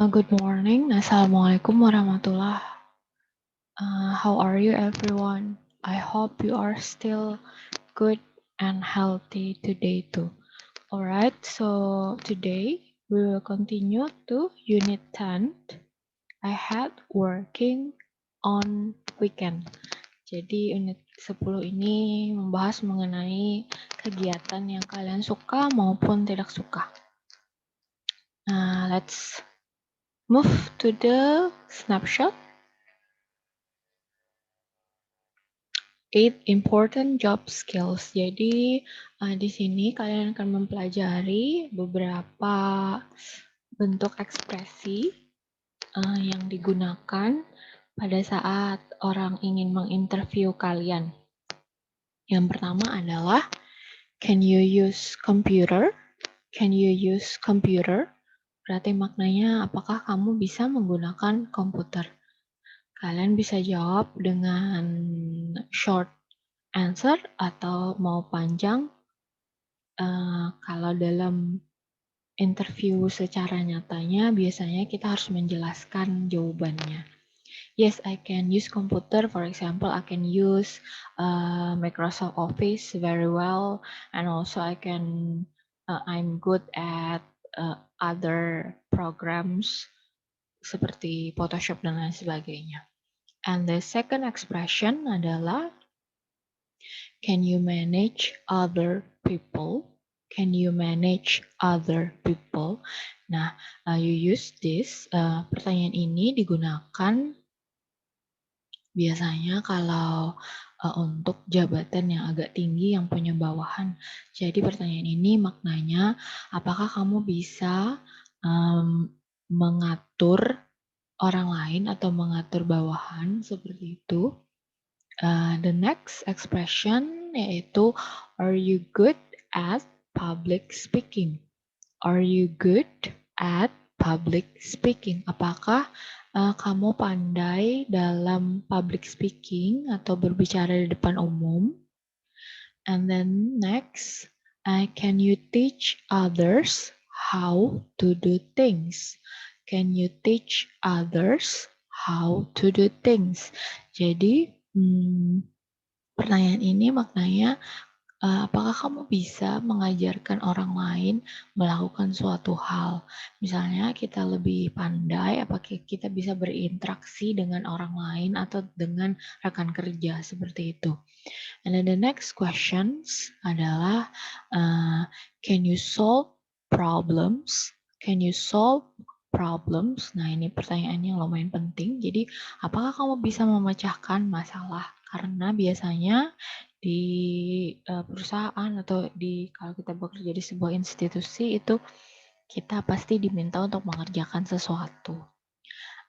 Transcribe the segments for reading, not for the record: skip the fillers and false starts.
Good morning. Assalamualaikum warahmatullah. How are you everyone? I hope you are still good and healthy today too. Alright, so today we will continue to Unit 10. I had working on weekend. Jadi unit 10 ini membahas mengenai kegiatan yang kalian suka maupun tidak suka. Let's move to the snapshot. 8 important job skills. Jadi di sini kalian akan mempelajari beberapa bentuk ekspresi yang digunakan pada saat orang ingin menginterview kalian. Yang pertama adalah can you use computer? Can you use computer? Berarti maknanya apakah kamu bisa menggunakan komputer? Kalian bisa jawab dengan short answer atau mau panjang. Kalau dalam interview secara nyatanya biasanya kita harus menjelaskan jawabannya. Yes, I can use computer. For example, I can use Microsoft Office very well, and also I'm good at other programs seperti Photoshop dan lain sebagainya. And the second expression adalah can you manage other people? Can you manage other people? Nah, you use this. Pertanyaan ini digunakan biasanya kalau untuk jabatan yang agak tinggi yang punya bawahan. Jadi pertanyaan ini maknanya apakah kamu bisa mengatur orang lain atau mengatur bawahan seperti itu. The next expression yaitu are you good at public speaking? Are you good at public speaking? Apakah kamu pandai dalam public speaking atau berbicara di depan umum? And then next, can you teach others how to do things? Can you teach others how to do things? Jadi, pertanyaan ini maknanya apakah kamu bisa mengajarkan orang lain melakukan suatu hal? Misalnya kita lebih pandai, apakah kita bisa berinteraksi dengan orang lain atau dengan rekan kerja seperti itu. And then the next questions adalah can you solve problems? Can you solve problems? Nah, ini pertanyaan yang lumayan penting. Jadi, apakah kamu bisa memecahkan masalah? Karena biasanya di perusahaan atau kalau kita bekerja di sebuah institusi itu kita pasti diminta untuk mengerjakan sesuatu.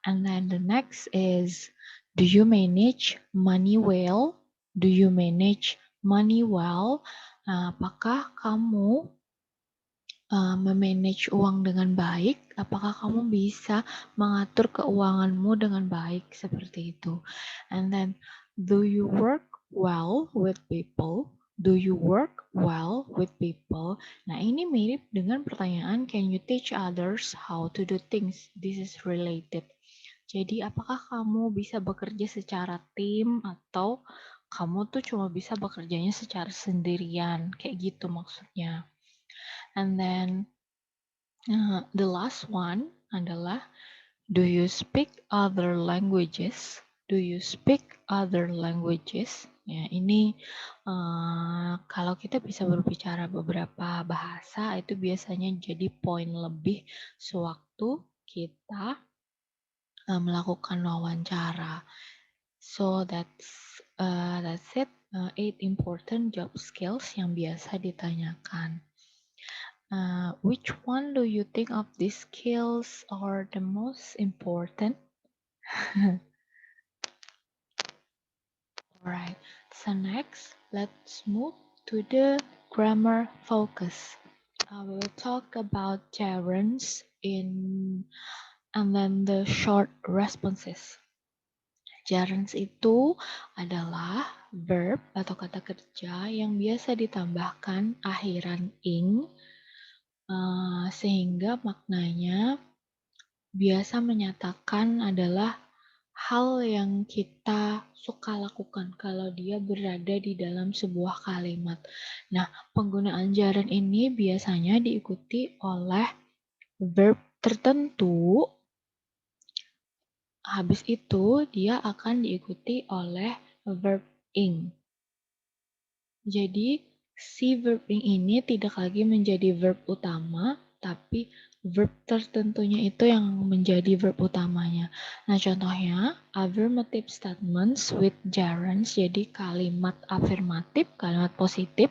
And then the next is, do you manage money well? Do you manage money well? Apakah kamu memanage uang dengan baik? Apakah kamu bisa mengatur keuanganmu dengan baik seperti itu? And then, do you work well with people? Do you work well with people? Nah, ini mirip dengan pertanyaan can you teach others how to do things? This is related. Jadi, apakah kamu bisa bekerja secara tim atau kamu tuh cuma bisa bekerjanya secara sendirian? Kayak gitu maksudnya. And then the last one adalah do you speak other languages? Do you speak other languages? Ya, ini kalau kita bisa berbicara beberapa bahasa itu biasanya jadi poin lebih sewaktu kita melakukan wawancara. So that's it. 8 important job skills yang biasa ditanyakan. Which one do you think of these skills are the most important? Alright, so next, let's move to the grammar focus. We will talk about gerunds and then the short responses. Gerunds itu adalah verb atau kata kerja yang biasa ditambahkan akhiran ing sehingga maknanya biasa menyatakan adalah hal yang kita suka lakukan kalau dia berada di dalam sebuah kalimat. Nah, penggunaan gerund ini biasanya diikuti oleh verb tertentu. Habis itu, dia akan diikuti oleh verb ing. Jadi, si verb ing ini tidak lagi menjadi verb utama, tapi verb tertentunya itu yang menjadi verb utamanya. Nah, contohnya, affirmative statements with gerunds, jadi kalimat afirmatif, kalimat positif,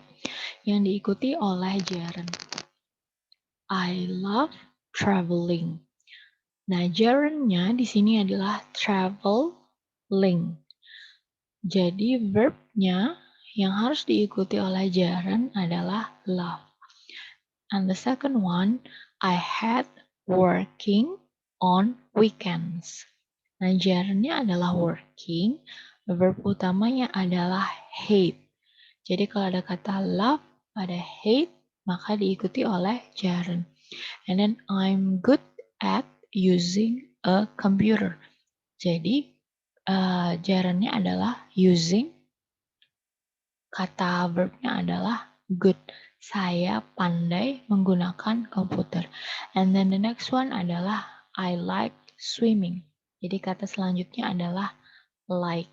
yang diikuti oleh gerund. I love traveling. Nah, gerundnya di sini adalah traveling. Jadi verbnya yang harus diikuti oleh gerund adalah love. And the second one, I had working on weekends. Nah, gerundnya adalah working, verb utamanya adalah hate. Jadi kalau ada kata love pada hate, maka diikuti oleh gerund. And then I'm good at using a computer. Jadi gerundnya adalah using, kata verbnya adalah good. Saya pandai menggunakan komputer. And then the next one adalah I like swimming. Jadi kata selanjutnya adalah like.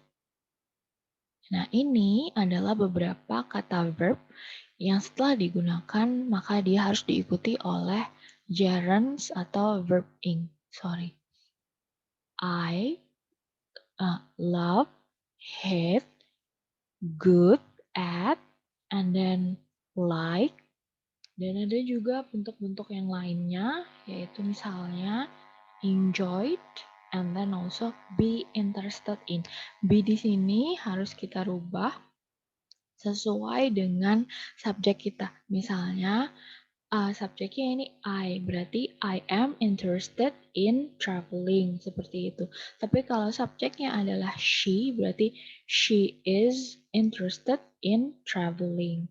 Nah, ini adalah beberapa kata verb yang setelah digunakan maka dia harus diikuti oleh gerunds atau verb ing. Sorry. I love, hate, good at, and then like. Dan ada juga bentuk-bentuk yang lainnya, yaitu misalnya enjoyed, and then also be interested in. Be di sini harus kita rubah sesuai dengan subjek kita. Misalnya, subjeknya ini I, berarti I am interested in traveling, seperti itu. Tapi kalau subjeknya adalah she, berarti she is interested in traveling.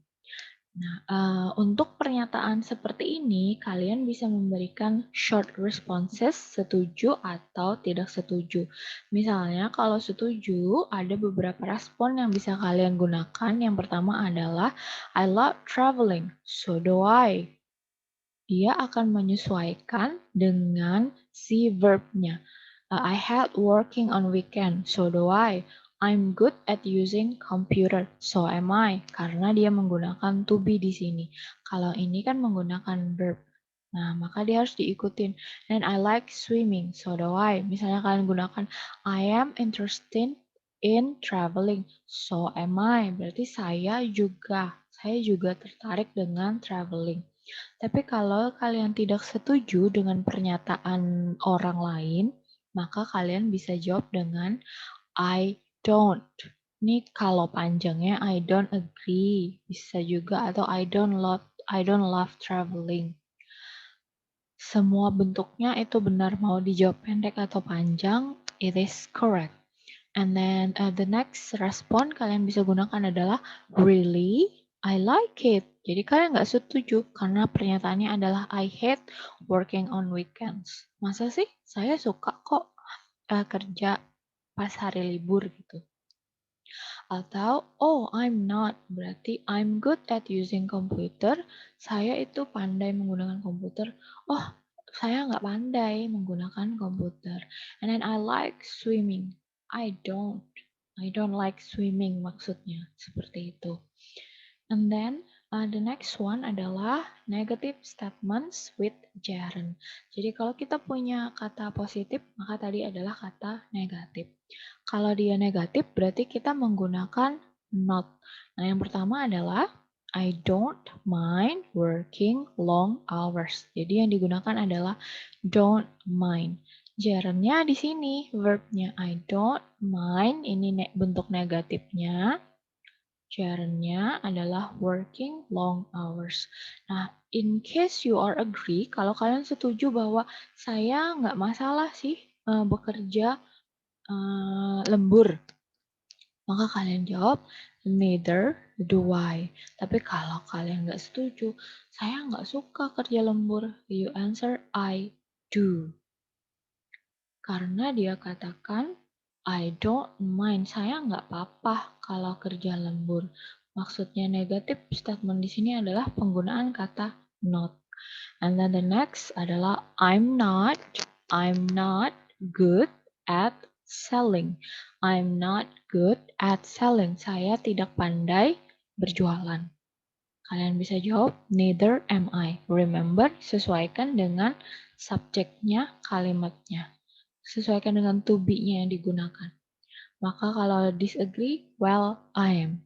Nah, untuk pernyataan seperti ini, kalian bisa memberikan short responses, setuju atau tidak setuju. Misalnya, kalau setuju, ada beberapa respon yang bisa kalian gunakan. Yang pertama adalah, I love traveling, so do I. Dia akan menyesuaikan dengan si verbnya. I had working on weekend, so do I. I'm good at using computer, so am I. Karena dia menggunakan to be di sini. Kalau ini kan menggunakan verb. Nah, maka dia harus diikutin. And I like swimming, so do I. Misalnya kalian gunakan I am interested in traveling, so am I. Berarti saya juga tertarik dengan traveling. Tapi kalau kalian tidak setuju dengan pernyataan orang lain, maka kalian bisa jawab dengan I don't. Ini kalau panjangnya I don't agree. Bisa juga atau I don't love traveling. Semua bentuknya itu benar, mau dijawab pendek atau panjang, it is correct. And then the next respon kalian bisa gunakan adalah really, I like it. Jadi kalian nggak setuju karena pernyataannya adalah I hate working on weekends. Masa sih? Saya suka kok kerja pas hari libur gitu. Atau, oh I'm not, berarti I'm good at using computer. Saya itu pandai menggunakan komputer. Oh, saya nggak pandai menggunakan komputer. And then I like swimming. I don't. I don't like swimming maksudnya. Seperti itu. And then the next one adalah negative statements with gerund. Jadi kalau kita punya kata positif, maka tadi adalah kata negatif. Kalau dia negatif, berarti kita menggunakan not. Nah, yang pertama adalah I don't mind working long hours. Jadi yang digunakan adalah don't mind. Gerundnya di sini, verbnya I don't mind, ini bentuk negatifnya. Gerundnya adalah working long hours. Nah, in case you are agree, kalau kalian setuju bahwa saya nggak masalah sih bekerja lembur, maka kalian jawab neither do I. Tapi kalau kalian nggak setuju, saya nggak suka kerja lembur, you answer I do. Karena dia katakan, I don't mind, saya nggak apa-apa kalau kerja lembur. Maksudnya negatif statement di sini adalah penggunaan kata not. And then the next adalah I'm not good at selling. I'm not good at selling. Saya tidak pandai berjualan. Kalian bisa jawab, neither am I. Remember, sesuaikan dengan subjeknya, kalimatnya. Sesuaikan dengan to be-nya yang digunakan. Maka kalau disagree, well, I am.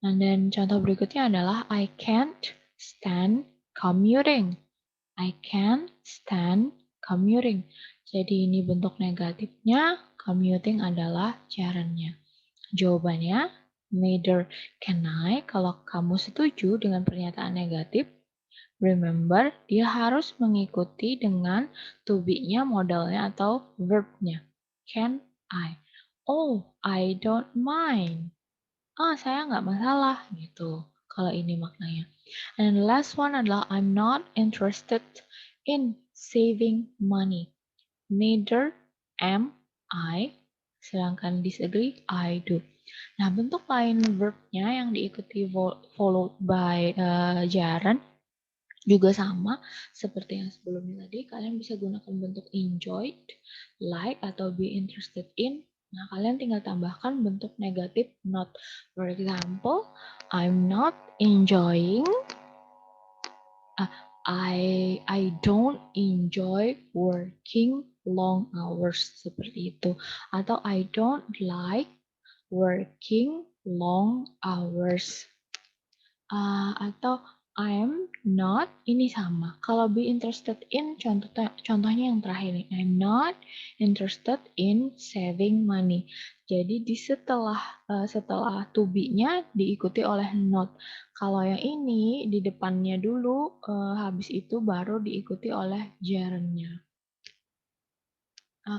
And then contoh berikutnya adalah I can't stand commuting. I can't stand commuting. Jadi ini bentuk negatifnya, commuting adalah jarannya. Jawabannya, neither can I. Kalau kamu setuju dengan pernyataan negatif, remember, dia harus mengikuti dengan to be-nya, modalnya, atau verb-nya. Can I? Oh, I don't mind. Saya nggak masalah, gitu. Kalau ini maknanya. And the last one adalah I'm not interested in saving money. Neither am I. Sedangkan disagree, I do. Nah, bentuk lain verb-nya yang diikuti followed by jaran juga sama seperti yang sebelumnya tadi. Kalian bisa gunakan bentuk enjoyed, like, atau be interested in. Nah, kalian tinggal tambahkan bentuk negatif not. For example, I'm not enjoying. I don't enjoy working long hours, seperti itu. Atau I don't like working long hours. Atau I'm not, ini sama. Kalau be interested in, contohnya yang terakhir nih. I'm not interested in saving money. Jadi di setelah to be-nya diikuti oleh not. Kalau yang ini di depannya dulu, habis itu baru diikuti oleh gerundnya.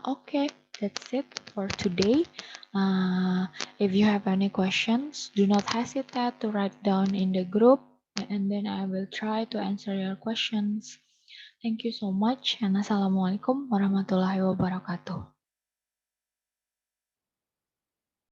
Okay, that's it for today. If you have any questions, do not hesitate to write down in the group, and then I will try to answer your questions. Thank you so much, and Assalamualaikum warahmatullahi wabarakatuh.